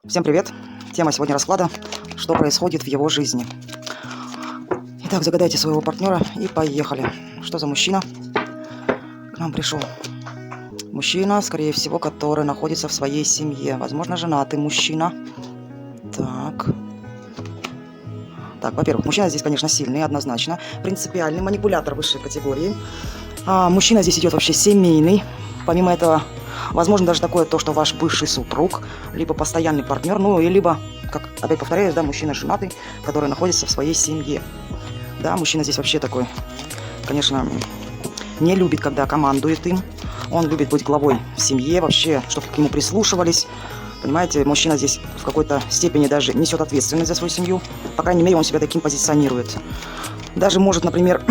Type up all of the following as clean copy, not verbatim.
Всем привет! Тема сегодня расклада: что происходит в его жизни. Итак, загадайте своего партнера и поехали. Что за мужчина к нам пришел? Мужчина, скорее всего, который находится в своей семье. Возможно, женатый мужчина. Так, во-первых, мужчина здесь, конечно, сильный, однозначно. Принципиальный, манипулятор высшей категории. Мужчина здесь идет вообще семейный. Помимо этого, возможно, даже такое то, что ваш бывший супруг, либо постоянный партнер, ну и либо, как опять повторяюсь, да, мужчина женатый, который находится в своей семье. Да, мужчина здесь вообще такой, конечно, не любит, когда командует им. Он любит быть главой в семье, вообще, чтобы к нему прислушивались. Понимаете, мужчина здесь в какой-то степени даже несет ответственность за свою семью. По крайней мере, он себя таким позиционирует. Даже может, например,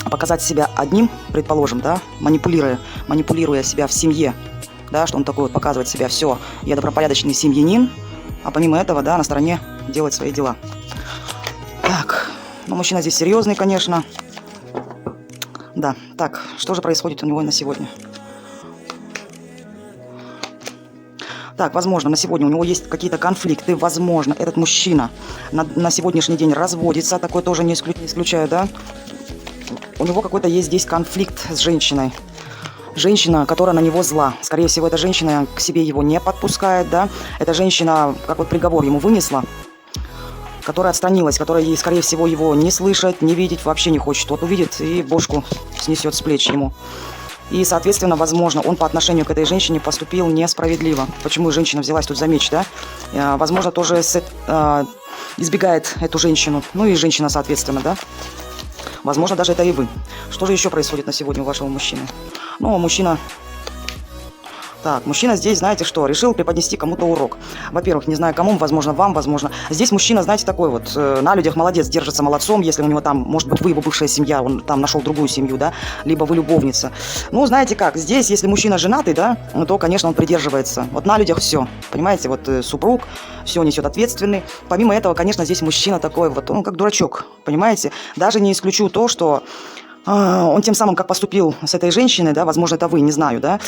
показать себя одним, предположим, да, манипулируя себя в семье, да, что он такой вот показывает себя: все, я добропорядочный семьянин, а помимо этого, да, на стороне делать свои дела. Так, ну, мужчина здесь серьезный, конечно. Да, так, что же происходит у него на сегодня? Так, возможно, на сегодня у него есть какие-то конфликты, возможно, этот мужчина на сегодняшний день разводится, такое тоже не исключаю, да. У него какой-то есть здесь конфликт с женщиной. Женщина, которая на него зла. Скорее всего, эта женщина к себе его не подпускает, да. Эта женщина, как вот приговор ему вынесла, которая отстранилась, которая, ей, скорее всего, его не слышать, не видеть, вообще не хочет. Вот увидит и бошку снесет с плеч ему. И, соответственно, возможно, он по отношению к этой женщине поступил несправедливо. Почему женщина взялась тут за меч, да? Возможно, тоже избегает эту женщину. Ну и женщина, соответственно, да? Возможно, даже это и вы. Что же еще происходит на сегодня у вашего мужчины? Ну, мужчина... Так, мужчина здесь, знаете что, решил преподнести кому-то урок. Во-первых, не знаю кому, возможно, вам, возможно. Здесь мужчина, знаете, такой вот, на людях молодец, держится молодцом, если у него там, может быть, вы его бывшая семья, он там нашел другую семью, да, либо вы любовница. Ну, знаете как, здесь, если мужчина женатый, да, то, конечно, он придерживается. Вот на людях все, понимаете, вот супруг, все несет ответственный. Помимо этого, конечно, здесь мужчина такой вот, он как дурачок, понимаете. Даже не исключу то, что... он тем самым, как поступил с этой женщиной, да, возможно, это вы, не знаю, да,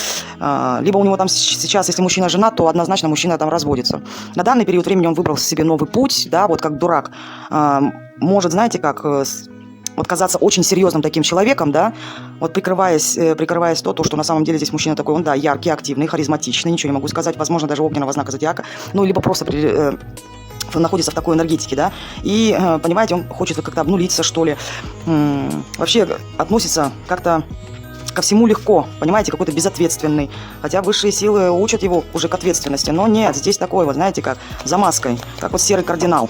либо у него там сейчас, если мужчина женат, то однозначно мужчина там разводится. На данный период времени он выбрал себе новый путь, да, вот как дурак, может, знаете, как, вот казаться очень серьезным таким человеком, да, вот прикрываясь то, что на самом деле здесь мужчина такой, он, да, яркий, активный, харизматичный, ничего не могу сказать, возможно, даже огненного знака зодиака, ну, либо просто находится в такой энергетике, да, и, понимаете, он хочет как-то обнулиться, что ли, вообще относится как-то ко всему легко, понимаете, какой-то безответственный, хотя высшие силы учат его уже к ответственности, но нет, здесь такой вот, знаете, как за маской, как вот серый кардинал,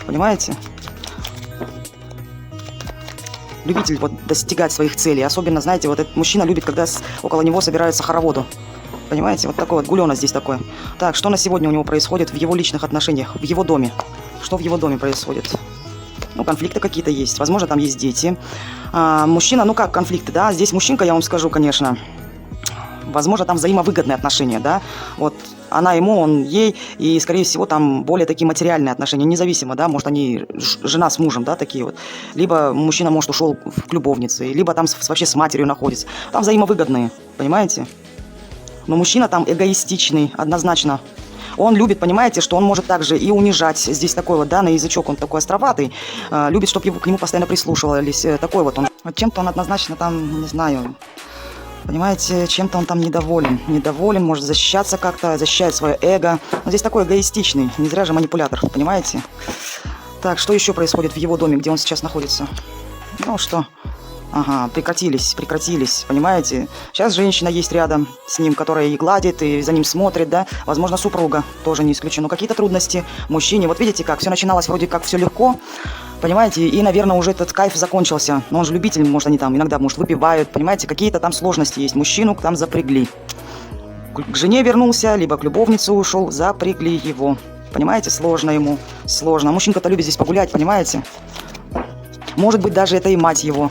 понимаете, любитель вот достигать своих целей, особенно, знаете, вот этот мужчина любит, когда около него собираются хороводы. Понимаете, вот такой вот гуленок здесь такой. Так, что на сегодня у него происходит в его личных отношениях, в его доме? Что в его доме происходит? Ну, конфликты какие-то есть. Возможно, там есть дети. Мужчина, ну как конфликты, да? Здесь мужчинка, я вам скажу, конечно. Возможно, там взаимовыгодные отношения, да? Вот она ему, он ей. И, скорее всего, там более такие материальные отношения. Независимо, да? Может, они жена с мужем, да, такие вот. Либо мужчина, может, ушел к любовнице. Либо там вообще с матерью находится. Там взаимовыгодные, понимаете? Но мужчина там эгоистичный, однозначно. Он любит, понимаете, что он может также и унижать. Здесь такой вот, да, на язычок он такой островатый. Любит, чтобы к нему постоянно прислушивались. Такой вот он. Чем-то он однозначно там, не знаю, понимаете, чем-то он там недоволен. Недоволен, может защищаться как-то, защищает свое эго. Но здесь такой эгоистичный, не зря же манипулятор, понимаете. Так, что еще происходит в его доме, где он сейчас находится? Ну что... Ага, прекратились, понимаете? Сейчас женщина есть рядом с ним, которая и гладит, и за ним смотрит, да? Возможно, супруга, тоже не исключено. Какие-то трудности мужчине. Вот видите как, все начиналось вроде как все легко, понимаете? И, наверное, уже этот кайф закончился. Но он же любитель, может, они там иногда, может, выпивают, понимаете? Какие-то там сложности есть. Мужчину там запрягли. К жене вернулся, либо к любовнице ушел, запрягли его. Понимаете, сложно ему, сложно. А мужчинка-то любит здесь погулять, понимаете? Может быть, даже это и мать его.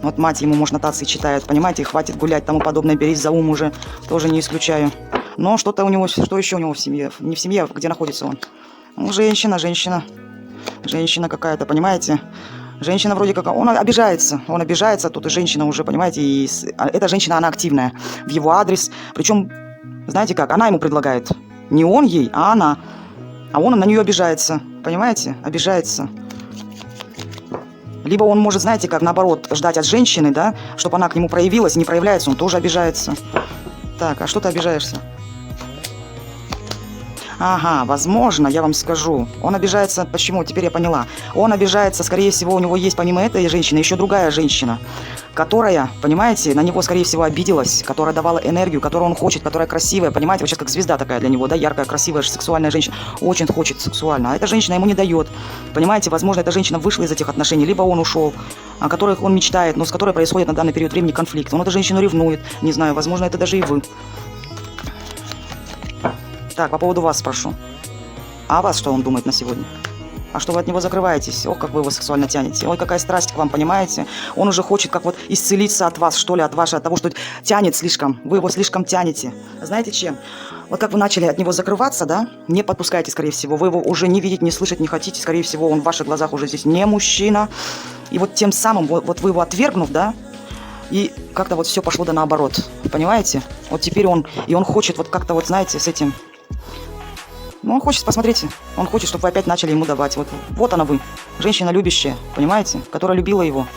Вот мать ему, может, нотации читает, понимаете, хватит гулять, тому подобное, берись за ум уже, тоже не исключаю. Но что-то у него, что еще у него в семье? Не в семье, где находится он? Ну, женщина какая-то, понимаете? Женщина вроде как, он обижается, тут и женщина уже, понимаете, эта женщина, она активная в его адрес, причем, знаете как, она ему предлагает Не он ей, а она. А он на нее обижается. Понимаете? Обижается. Либо он может, знаете, как наоборот, ждать от женщины, да, чтобы она к нему проявилась, и не проявляется, он тоже обижается. Так, а что ты обижаешься? Ага, возможно, я вам скажу. Он обижается, почему? Теперь я поняла. Он обижается, скорее всего, у него есть помимо этой женщины еще другая женщина, которая, понимаете, на него, скорее всего, обиделась, которая давала энергию, которую он хочет, которая красивая, понимаете, вот сейчас как звезда такая для него, да, яркая, красивая, сексуальная женщина, очень хочет сексуально, а эта женщина ему не дает, понимаете, возможно, эта женщина вышла из этих отношений, либо он ушел, о которых он мечтает, но с которой происходит на данный период времени конфликт, он эту женщину ревнует, не знаю, возможно, это даже и вы. Так, по поводу вас спрошу. А о вас что он думает на сегодня? А что вы от него закрываетесь? Ох, как вы его сексуально тянете. Ой, какая страсть к вам, понимаете? Он уже хочет как вот исцелиться от вас, что ли, от того, что тянет слишком. Вы его слишком тянете. Знаете чем? Вот как вы начали от него закрываться, да? Не подпускайте, скорее всего. Вы его уже не видеть, не слышать не хотите. Скорее всего, он в ваших глазах уже здесь не мужчина. И вот тем самым, вот вы его отвергнув, да? И как-то вот все пошло да наоборот. Понимаете? Вот теперь он хочет вот как-то вот, знаете, с этим... Ну, он хочет, посмотрите, он хочет, чтобы вы опять начали ему давать. Вот она вы, женщина любящая, понимаете, которая любила его,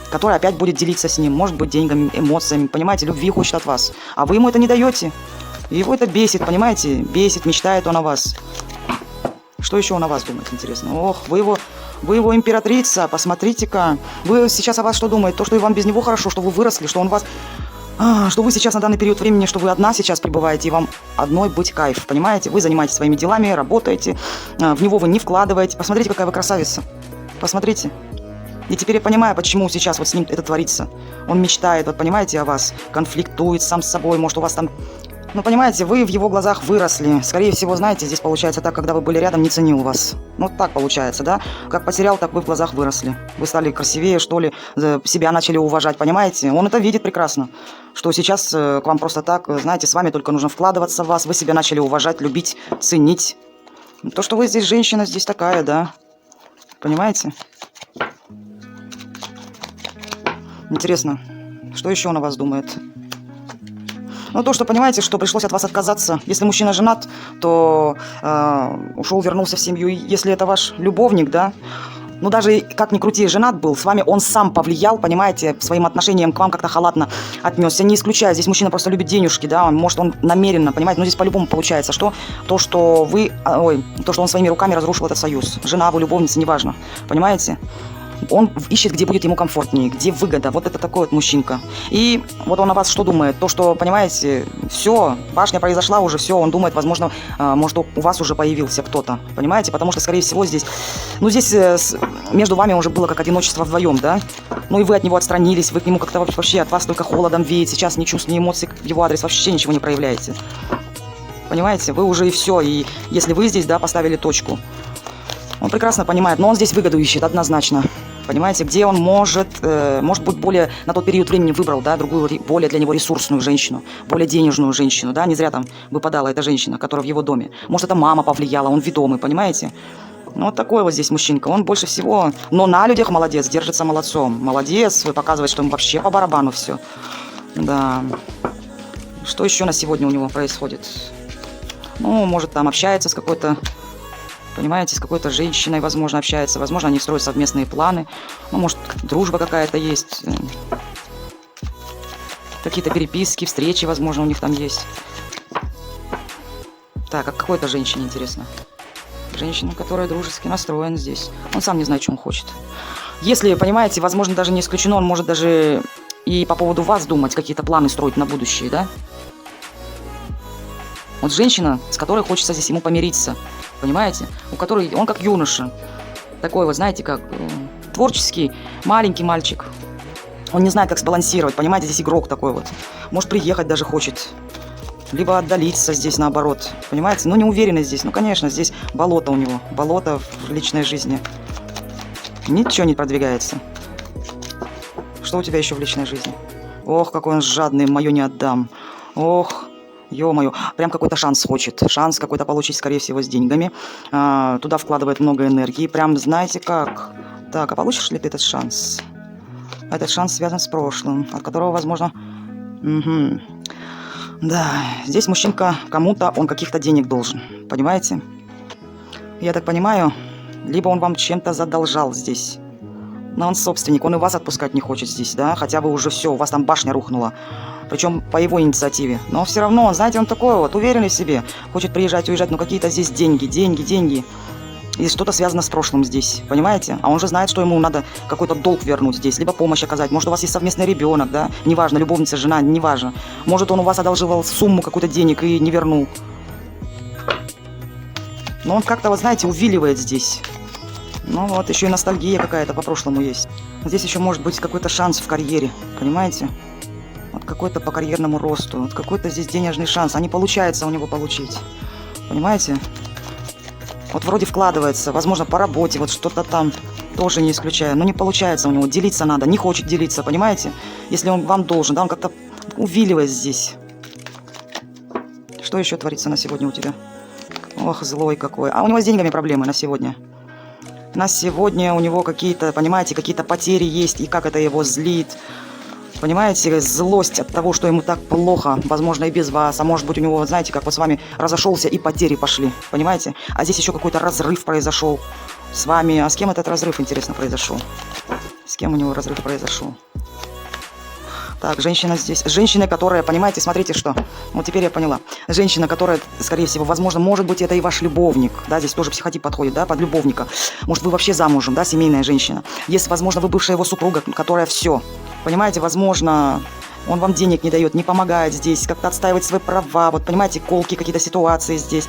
которая опять будет делиться с ним, может быть, деньгами, эмоциями, понимаете, любви хочет от вас. А вы ему это не даете. И его это бесит, понимаете, бесит, мечтает он о вас. Что еще он о вас думает, интересно? Ох, вы его императрица, посмотрите-ка. Вы сейчас о вас что думаете? То, что и вам без него хорошо, что вы выросли, что он вас... что вы сейчас на данный период времени, что вы одна сейчас пребываете, и вам одной быть кайф, понимаете? Вы занимаетесь своими делами, работаете, в него вы не вкладываете. Посмотрите, какая вы красавица. Посмотрите. И теперь я понимаю, почему сейчас вот с ним это творится. Он мечтает, вот понимаете, о вас, конфликтует сам с собой, может, у вас там... Ну, понимаете, вы в его глазах выросли. Скорее всего, знаете, здесь получается так, когда вы были рядом, не ценил вас. Ну, так получается, да? Как потерял, так вы в глазах выросли. Вы стали красивее, что ли, себя начали уважать, понимаете? Он это видит прекрасно, что сейчас к вам просто так, знаете, с вами только нужно вкладываться в вас, вы себя начали уважать, любить, ценить. То, что вы здесь женщина, здесь такая, да? Понимаете? Интересно, что еще он о вас думает? Ну, то, что, понимаете, что пришлось от вас отказаться. Если мужчина женат, то ушел, вернулся в семью. Если это ваш любовник, да, ну, даже как ни крути, женат был, с вами он сам повлиял, понимаете, своим отношением к вам как-то халатно отнесся. Не исключаю, здесь мужчина просто любит денежки, да, может, он намеренно, понимаете, но здесь по-любому получается, что то, что он своими руками разрушил этот союз. Жена, вы, любовница, неважно, понимаете? Он ищет, где будет ему комфортнее, где выгода. Вот это такой вот мужчинка. И вот он о вас что думает? То, что, понимаете, все, башня произошла уже, все, он думает, возможно, может, у вас уже появился кто-то. Понимаете? Потому что, скорее всего, здесь между вами уже было как одиночество вдвоем, да? Ну и вы от него отстранились, вы к нему как-то вообще, от вас только холодом веет. Сейчас ни чувств, ни эмоций в его адрес вообще ничего не проявляете. Понимаете? Вы уже и все. И если вы здесь, да, поставили точку, он прекрасно понимает, но он здесь выгоду ищет однозначно. Понимаете, где он может быть, более на тот период времени выбрал, да, другую, более для него ресурсную женщину, более денежную женщину, да, не зря там выпадала эта женщина, которая в его доме. Может, это мама повлияла, он ведомый, понимаете? Ну, вот такой вот здесь мужчинка, он больше всего, но на людях молодец, держится молодцом. Молодец, показывает, что ему вообще по барабану все. Да. Что еще на сегодня у него происходит? Ну, может, там общается с какой-то... Понимаете, с какой-то женщиной, возможно, общается. Возможно, они строят совместные планы. Ну, может, дружба какая-то есть. Какие-то переписки, встречи, возможно, у них там есть. Так, а к какой-то женщине, интересно? Женщина, которая дружески настроена здесь. Он сам не знает, что он хочет. Если, понимаете, возможно, даже не исключено, он может даже и по поводу вас думать, какие-то планы строить на будущее, да? Вот женщина, с которой хочется здесь ему помириться. Понимаете? У которой он как юноша. Такой вот, знаете, как творческий, маленький мальчик. Он не знает, как сбалансировать. Понимаете, здесь игрок такой вот. Может, приехать даже хочет. Либо отдалиться здесь, наоборот. Понимаете? Ну, неуверенность здесь. Ну, конечно, здесь болото у него. Болото в личной жизни. Ничего не продвигается. Что у тебя еще в личной жизни? Ох, какой он жадный, мое не отдам. Ох. Ё-моё, прям какой-то шанс хочет. Шанс какой-то получить, скорее всего, с деньгами. Туда вкладывает много энергии. Прям знаете как. Так, а получишь ли ты этот шанс? Этот шанс связан с прошлым, от которого, возможно... Угу. Да, здесь мужчинка кому-то, он каких-то денег должен, понимаете? Я так понимаю, либо он вам чем-то задолжал здесь. Но он собственник, он и вас отпускать не хочет здесь, да? Хотя вы уже все, у вас там башня рухнула. Причем по его инициативе. Но все равно, знаете, он такой вот, уверенный в себе. Хочет приезжать, уезжать, но какие-то здесь деньги. И что-то связано с прошлым здесь, понимаете? А он же знает, что ему надо какой-то долг вернуть здесь, либо помощь оказать. Может, у вас есть совместный ребенок, да? Неважно, любовница, жена, неважно. Может, он у вас одалживал сумму какую-то денег и не вернул. Но он как-то, вот знаете, увиливает здесь. Ну вот, еще и ностальгия какая-то по прошлому есть. Здесь еще может быть какой-то шанс в карьере, понимаете? Вот какой-то по карьерному росту, вот какой-то здесь денежный шанс. А не получается у него получить, понимаете? Вот вроде вкладывается, возможно, по работе, вот что-то там, тоже не исключаю. Но не получается у него, делиться надо, не хочет делиться, понимаете? Если он вам должен, да, он как-то увиливает здесь. Что еще творится на сегодня у тебя? Ох, злой какой. А у него с деньгами проблемы на сегодня. На сегодня у него какие-то, понимаете, какие-то потери есть, и как это его злит. Понимаете, злость от того, что ему так плохо, возможно, и без вас. А может быть, у него, знаете, как вот с вами разошелся, и потери пошли, понимаете? А здесь еще какой-то разрыв произошел с вами. А с кем этот разрыв, интересно, произошел? С кем у него разрыв произошел? Так, женщина здесь. Женщина, которая, понимаете, смотрите, что. Вот теперь я поняла. Женщина, которая, скорее всего, возможно, может быть, это и ваш любовник. Да, здесь тоже психотип подходит, да, под любовника. Может, вы вообще замужем, да, семейная женщина. Есть, возможно, вы бывшая его супруга, которая все. Понимаете, возможно, он вам денег не дает, не помогает здесь, как-то отстаивать свои права. Вот, понимаете, колки, какие-то ситуации здесь.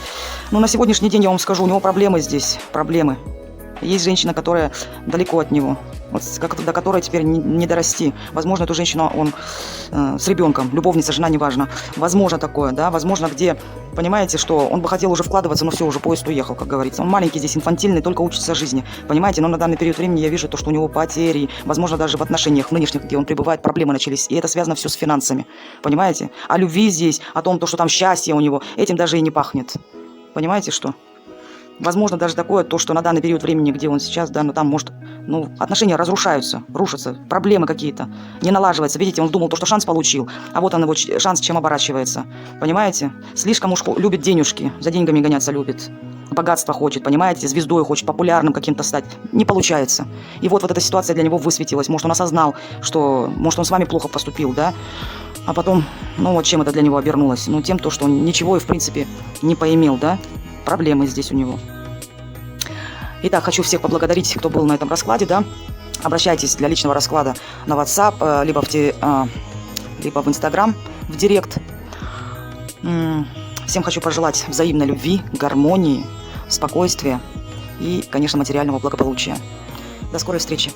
Но на сегодняшний день, я вам скажу, у него проблемы здесь, проблемы. Есть женщина, которая далеко от него, вот, до которой теперь не дорасти. Возможно, эту женщину он с ребенком, любовница, жена, неважно. Возможно такое, да, возможно, где, понимаете, что он бы хотел уже вкладываться, но все, уже поезд уехал, как говорится. Он маленький здесь, инфантильный, только учится жизни, понимаете, но на данный период времени я вижу то, что у него потери, возможно, даже в отношениях нынешних, где он пребывает, проблемы начались, и это связано все с финансами, понимаете. А любви здесь, о том, то, что там счастье у него, этим даже и не пахнет, понимаете, что? Возможно, даже такое, то, что на данный период времени, где он сейчас, да, но там может, ну, отношения разрушаются, рушатся, проблемы какие-то, не налаживаются. Видите, он думал, то, что шанс получил, а вот он его шанс чем оборачивается, понимаете? Слишком уж любит денежки, за деньгами гоняться любит, богатство хочет, понимаете, звездой хочет, популярным каким-то стать, не получается. И вот эта ситуация для него высветилась, может, он осознал, что, может, он с вами плохо поступил, да, а потом, ну, вот чем это для него обернулось? Ну, тем, то, что он ничего и, в принципе, не поимел, да. Проблемы здесь у него. Итак, хочу всех поблагодарить, кто был на этом раскладе, да. Обращайтесь для личного расклада на WhatsApp, либо в Instagram, в Директ. Всем хочу пожелать взаимной любви, гармонии, спокойствия и, конечно, материального благополучия. До скорой встречи.